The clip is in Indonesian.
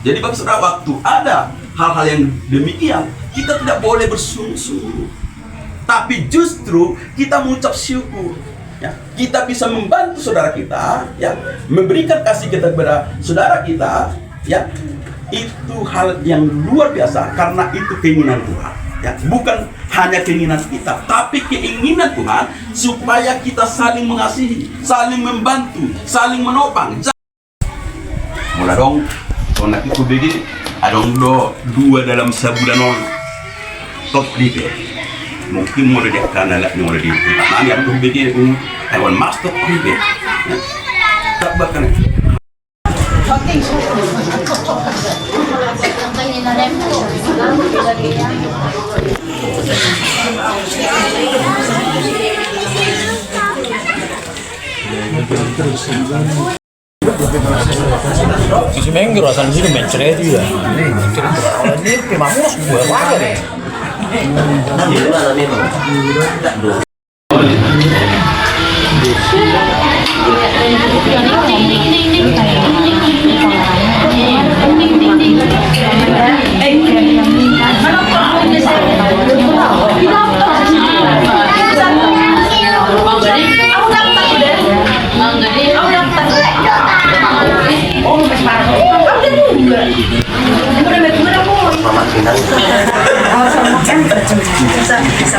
Jadi Bapak Saudara, waktu ada hal-hal yang demikian, kita tidak boleh bersungguh-sungguh, tapi justru kita mengucap syukur. Ya, kita bisa membantu saudara kita, ya, memberikan kasih kita kepada saudara kita, ya, itu hal yang luar biasa karena itu keinginan Tuhan. Ya, bukan hanya keinginan kita, tapi keinginan Tuhan supaya kita saling mengasihi, saling membantu, saling menopang. Mulai dong. Soalnya itu begini, ada dua dalam sebulan top libe. Mungkin mau dia karena lagi mau dia. Nanti aku begini, hewan master libe. Tak bahkan. Si Mengger asal sini mencret juga. Mencret kalau dia pemangus gue aja deh. Mama Kinang. Oh, sama kan bisa